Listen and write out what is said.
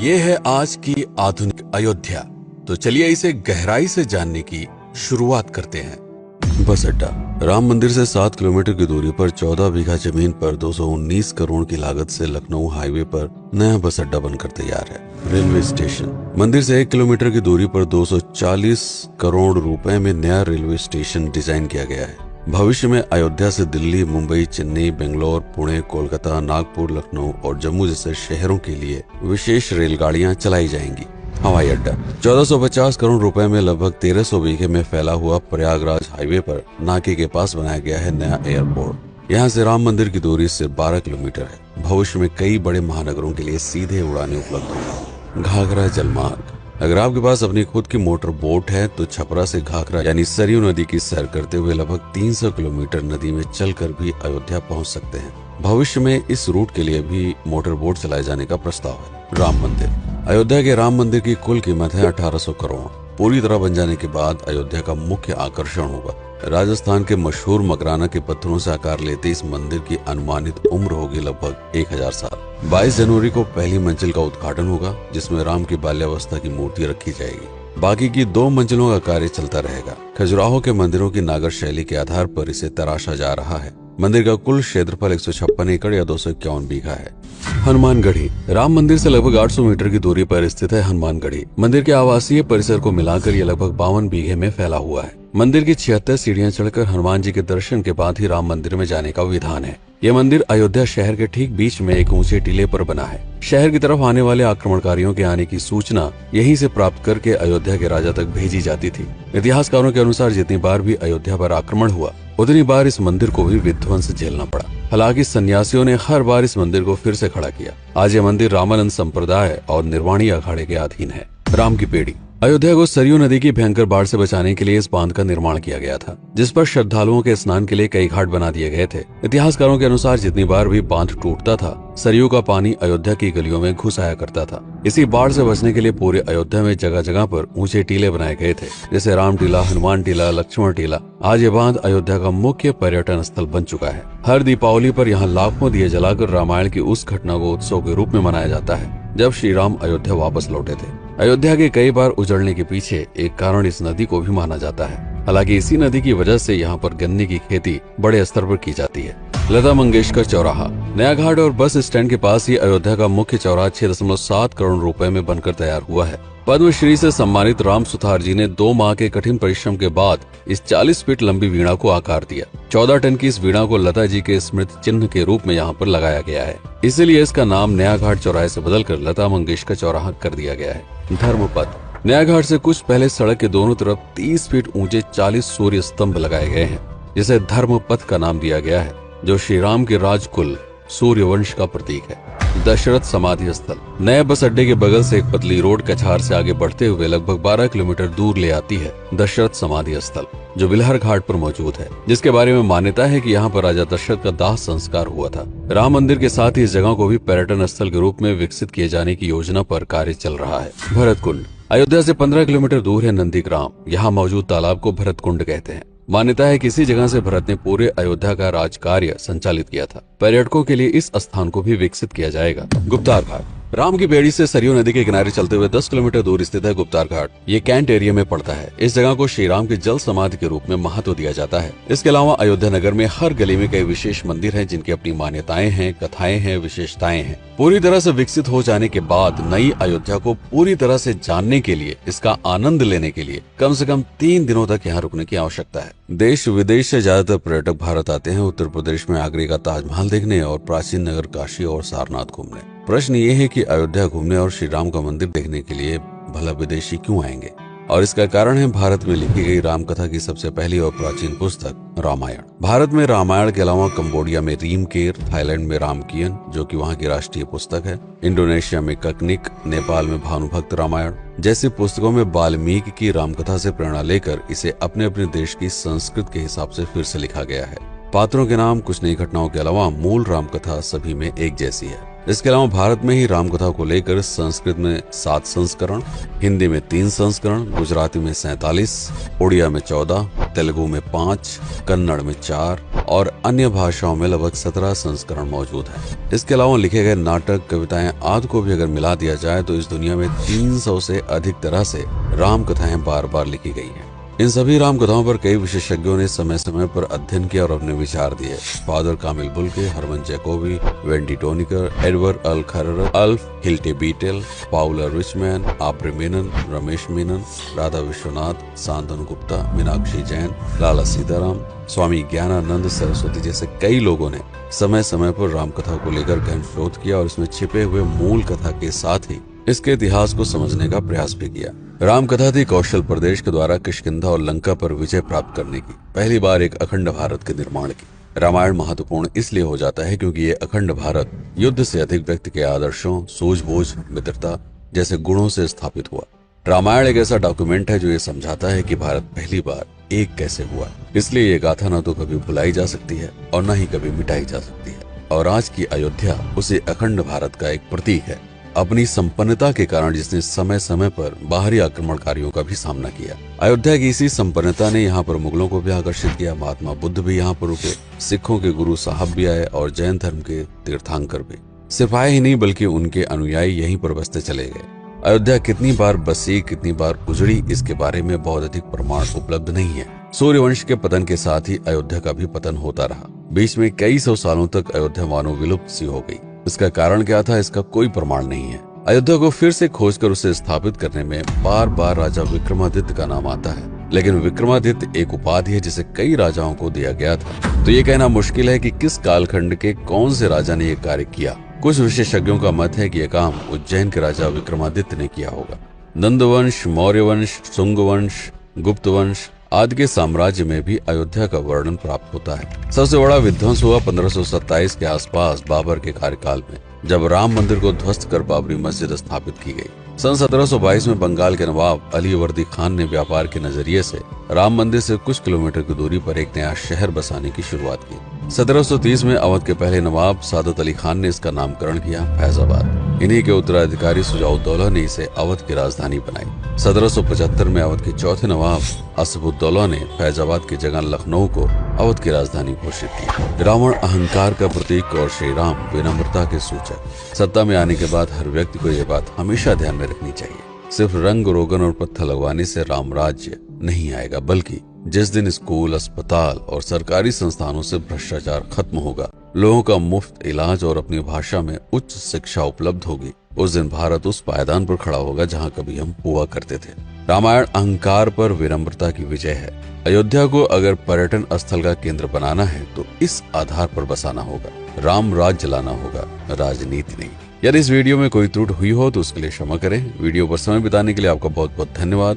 ये है आज की आधुनिक अयोध्या। तो चलिए इसे गहराई से जानने की शुरुआत करते हैं। बस अड्डा। राम मंदिर से 7 किलोमीटर की दूरी पर 14 बीघा जमीन पर 219 करोड़ की लागत से लखनऊ हाईवे पर नया बस अड्डा बनकर तैयार है। Railway station. मंदिर से 1 किलोमीटर की दूरी पर 240 करोड़ रुपए में नया रेलवे स्टेशन डिजाइन किया गया है। भविष्य में अयोध्या से दिल्ली, मुंबई, चेन्नई, बेंगलोर, पुणे, कोलकाता, नागपुर, लखनऊ और जम्मू जैसे शहरों के लिए विशेष रेलगाड़ियां चलाई जाएंगी। हवाई अड्डा। 1450 करोड़ रुपए में लगभग 1300 बीघे में फैला हुआ प्रयागराज हाईवे पर नाके के पास बनाया गया है नया एयरपोर्ट। यहाँ से राम मंदिर की दूरी सिर्फ 12 किलोमीटर है। भविष्य में कई बड़े महानगरों के लिए सीधे उड़ानें उपलब्ध होंगी। घाघरा जलमार्ग। अगर आपके पास अपनी खुद की मोटर बोट है तो छपरा से घाघरा यानी सरयू नदी की सैर करते हुए लगभग 300 किलोमीटर नदी में चलकर भी अयोध्या पहुंच सकते हैं। भविष्य में इस रूट के लिए भी मोटर बोट चलाए जाने का प्रस्ताव है। राम मंदिर। अयोध्या के राम मंदिर की कुल कीमत है 1800 करोड़। पूरी तरह बन जाने के बाद अयोध्या का मुख्य आकर्षण होगा। राजस्थान के मशहूर मकराना के पत्थरों से आकार लेते इस मंदिर की अनुमानित उम्र होगी लगभग 1000 साल। 22 जनवरी को पहली मंजिल का उद्घाटन होगा, जिसमें राम की बाल्यावस्था की मूर्ति रखी जाएगी। बाकी की 2 मंजिलों का कार्य चलता रहेगा। खजुराहो के मंदिरों की नागर शैली के आधार पर इसे तराशा जा रहा है। मंदिर का कुल क्षेत्रफल 156 एकड़ या 251 बीघा है। हनुमानगढ़ी। राम मंदिर से लगभग 800 मीटर की दूरी पर स्थित है हनुमानगढ़ी। मंदिर के आवासीय परिसर को मिलाकर यह लगभग 52 बीघे में फैला हुआ है। मंदिर की 76 सीढ़ियां चढ़कर हनुमान जी के दर्शन के बाद ही राम मंदिर में जाने का विधान है। यह मंदिर अयोध्या शहर के ठीक बीच में एक ऊंचे टीले पर बना है। शहर की तरफ आने वाले आक्रमणकारियों के आने की सूचना यहीं से प्राप्त करके अयोध्या के राजा तक भेजी जाती थी। इतिहासकारों के अनुसार जितनी बार भी अयोध्या पर आक्रमण हुआ, उतनी बार इस मंदिर को भी विध्वंस झेलना पड़ा। हालांकि सन्यासियों ने हर बार इस मंदिर को फिर से खड़ा किया। आज यह मंदिर रामानंद संप्रदाय और निर्वाणी अखाड़े के अधीन है। राम की पेड़ी। अयोध्या को सरयू नदी की भयंकर बाढ़ से बचाने के लिए इस बांध का निर्माण किया गया था, जिस पर श्रद्धालुओं के स्नान के लिए कई घाट बना दिए गए थे। इतिहासकारों के अनुसार जितनी बार भी बांध टूटता था, सरयू का पानी अयोध्या की गलियों में घुस आया करता था। इसी बाढ़ से बचने के लिए पूरे अयोध्या में जगह जगह पर ऊंचे टीले बनाए गए थे, जैसे राम टीला, हनुमान टीला, लक्ष्मण टीला। आज ये बांध अयोध्या का मुख्य पर्यटन स्थल बन चुका है। हर दीपावली पर यहाँ लाखों दिए जलाकर रामायण की उस घटना को उत्सव के रूप में मनाया जाता है जब श्री राम अयोध्या वापस लौटे थे। अयोध्या के कई बार उजड़ने के पीछे एक कारण इस नदी को भी माना जाता है। हालांकि इसी नदी की वजह से यहाँ पर गन्ने की खेती बड़े स्तर पर की जाती है। लता मंगेशकर चौराहा। नया घाट और बस स्टैंड के पास ही अयोध्या का मुख्य चौराहा 6.7 करोड़ रुपए में बनकर तैयार हुआ है। पद्मश्री से सम्मानित राम सुथार जी ने 2 माह के कठिन परिश्रम के बाद इस 40 फीट लंबी वीणा को आकार दिया। 14 टन की इस वीणा को लता जी के स्मृति चिन्ह के रूप में यहाँ पर लगाया गया है। इसीलिए इसका नाम नया घाट चौराहे से बदलकर लता मंगेशकर चौराहा कर दिया गया है। धर्मपथ। नया घाट से कुछ पहले सड़क के दोनों तरफ 30 फीट ऊंचे 40 सूर्य स्तंभ लगाए गए हैं, जिसे धर्मपथ का नाम दिया गया है, जो श्री राम के राजकुल सूर्यवंश का प्रतीक है। दशरथ समाधि स्थल। नए बस अड्डे के बगल से एक पतली रोड कछार से आगे बढ़ते हुए लगभग 12 किलोमीटर दूर ले आती है दशरथ समाधि स्थल, जो बिलहर घाट पर मौजूद है, जिसके बारे में मान्यता है कि यहाँ पर राजा दशरथ का दाह संस्कार हुआ था। राम मंदिर के साथ ही इस जगह को भी पर्यटन स्थल के रूप में विकसित किए जाने की योजना पर कार्य चल रहा है। भरत कुंड। अयोध्या से 15 किलोमीटर दूर है नंदीग्राम। यहाँ मौजूद तालाब को भरत कुंड कहते हैं। मान्यता है कि इसी जगह से भरत ने पूरे अयोध्या का राज कार्य संचालित किया था। पर्यटकों के लिए इस स्थान को भी विकसित किया जाएगा। गुप्तार घाट। राम की बेड़ी से सरयू नदी के किनारे चलते हुए 10 किलोमीटर दूर स्थित है गुप्तार घाट। ये कैंट एरिया में पड़ता है। इस जगह को श्री राम के जल समाधि के रूप में महत्व दिया जाता है। इसके अलावा अयोध्या नगर में हर गली में कई विशेष मंदिर हैं, जिनकी अपनी मान्यताएं हैं, कथाएं हैं, विशेषताएं हैं। पूरी तरह से विकसित हो जाने के बाद नई अयोध्या को पूरी तरह से जानने के लिए, इसका आनंद लेने के लिए कम से कम 3 दिनों तक यहाँ रुकने की आवश्यकता है। देश विदेश से ज्यादातर पर्यटक भारत आते हैं उत्तर प्रदेश में आगरे का ताजमहल देखने और प्राचीन नगर काशी और सारनाथ घूमने। प्रश्न ये है कि अयोध्या घूमने और श्री राम का मंदिर देखने के लिए भला विदेशी क्यों आएंगे? और इसका कारण है भारत में लिखी गई राम कथा की सबसे पहली और प्राचीन पुस्तक रामायण। भारत में रामायण के अलावा कंबोडिया में रीमकेर, थाईलैंड में रामकियन, जो कि वहाँ की राष्ट्रीय पुस्तक है, इंडोनेशिया में ककनिक, नेपाल में भानुभक्त रामायण जैसी पुस्तकों में वाल्मीकि की रामकथा से प्रेरणा लेकर इसे अपने अपने देश की संस्कृति के हिसाब से फिर से लिखा गया है। पात्रों के नाम, कुछ नई घटनाओं के अलावा मूल रामकथा सभी में एक जैसी है। इसके अलावा भारत में ही रामकथा को लेकर संस्कृत में 7 संस्करण, हिंदी में 3 संस्करण, गुजराती में 47, उड़िया में 14, तेलुगु में 5, कन्नड़ में 4 और अन्य भाषाओं में लगभग 17 संस्करण मौजूद है। इसके अलावा लिखे गए नाटक, कविताएं आदि को भी अगर मिला दिया जाए तो इस दुनिया में 300 से अधिक तरह से राम कथाएं बार बार लिखी गई हैं। इन सभी राम कथाओं पर कई विशेषज्ञों ने समय समय पर अध्ययन किया और अपने विचार दिए। Father Camille Bulcke, Hermann Jacobi, Wendy Doniger, Edward अल खरर, Alf Hiltebeitel, Paula Richman, Aubrey Menon, Ramesh Menon, Radha Vishwanath, Shantanu Gupta, Meenakshi Jain, Lala Sitaram, Swami Gyanananda Saraswati जैसे कई लोगों ने समय समय पर राम कथा को लेकर गहन शोध किया और इसमें छिपे हुए मूल कथा के साथ ही इसके इतिहास को समझने का प्रयास भी किया। राम कथा थी कौशल प्रदेश के द्वारा किष्किंधा और लंका पर विजय प्राप्त करने की पहली बार एक अखंड भारत के निर्माण की। रामायण महत्वपूर्ण इसलिए हो जाता है क्योंकि ये अखंड भारत युद्ध से अधिक व्यक्ति के आदर्शों, सूझबूझ, मित्रता जैसे गुणों से स्थापित हुआ। रामायण एक ऐसा डॉक्यूमेंट है जो ये समझाता है कि भारत पहली बार एक कैसे हुआ। इसलिए ये गाथा न तो कभी भुलाई जा सकती है और न ही कभी मिटाई जा सकती है। और आज की अयोध्या उसी अखंड भारत का एक प्रतीक है, अपनी संपन्नता के कारण जिसने समय समय पर बाहरी आक्रमणकारियों का भी सामना किया। अयोध्या की इसी संपन्नता ने यहाँ पर मुगलों को भी आकर्षित किया। महात्मा बुद्ध भी यहाँ पर रुके, सिखों के गुरु साहब भी आए और जैन धर्म के तीर्थंकर भी। सिर्फ आए ही नहीं बल्कि उनके अनुयायी यहीं पर बसते चले गए। अयोध्या कितनी बार बसी, कितनी बार उजड़ी, इसके बारे में बहुत अधिक प्रमाण उपलब्ध नहीं है। सूर्यवंश के पतन के साथ ही अयोध्या का भी पतन होता रहा। बीच में कई सौ सालों तक अयोध्या मानो विलुप्त सी हो गई। इसका कारण क्या था, इसका कोई प्रमाण नहीं है। अयोध्या को फिर से खोजकर उसे स्थापित करने में बार बार राजा विक्रमादित्य का नाम आता है, लेकिन विक्रमादित्य एक उपाधि है जिसे कई राजाओं को दिया गया था। तो ये कहना मुश्किल है कि किस कालखंड के कौन से राजा ने ये कार्य किया। कुछ विशेषज्ञों का मत है कि यह काम उज्जैन के राजा विक्रमादित्य ने किया होगा। नंदवंश, मौर्य वंश, शुंग वंश, गुप्त वंश आदि के साम्राज्य में भी अयोध्या का वर्णन प्राप्त होता है। सबसे बड़ा विध्वंस हुआ 1527 के आसपास बाबर के कार्यकाल में, जब राम मंदिर को ध्वस्त कर बाबरी मस्जिद स्थापित की गई। सन 1722 में बंगाल के नवाब अलीवर्दी खान ने व्यापार के नजरिए से राम मंदिर से कुछ किलोमीटर की दूरी पर एक नया शहर बसाने की शुरुआत की। 1730 में अवध के पहले नवाब सादत अली खान ने इसका नामकरण किया फैजाबाद। इन्हीं के उत्तराधिकारी सुजाउद्दौला ने इसे अवध की राजधानी बनाई। 1775 में अवध के चौथे नवाब असफुद्दौला ने फैजाबाद की जगह लखनऊ को अवध की राजधानी घोषित की। रावण अहंकार का प्रतीक और श्री राम विनम्रता के सूचक। सत्ता में आने के बाद हर व्यक्ति को यह बात हमेशा ध्यान में रखनी चाहिए, सिर्फ रंग रोगन और पत्थर लगवाने से राम राज्य नहीं आएगा, बल्कि जिस दिन स्कूल, अस्पताल और सरकारी संस्थानों से भ्रष्टाचार खत्म होगा, लोगों का मुफ्त इलाज और अपनी भाषा में उच्च शिक्षा उपलब्ध होगी, उस दिन भारत उस पायदान पर खड़ा होगा जहां कभी हम हुआ करते थे। रामायण अहंकार पर विनम्रता की विजय है। अयोध्या को अगर पर्यटन स्थल का केंद्र बनाना है तो इस आधार पर बसाना होगा, राम राज्य लाना होगा, राजनीति नहीं। यदि इस वीडियो में कोई त्रुटि हुई हो तो उसके लिए क्षमा करें। वीडियो पर समय बिताने के लिए आपका बहुत बहुत धन्यवाद।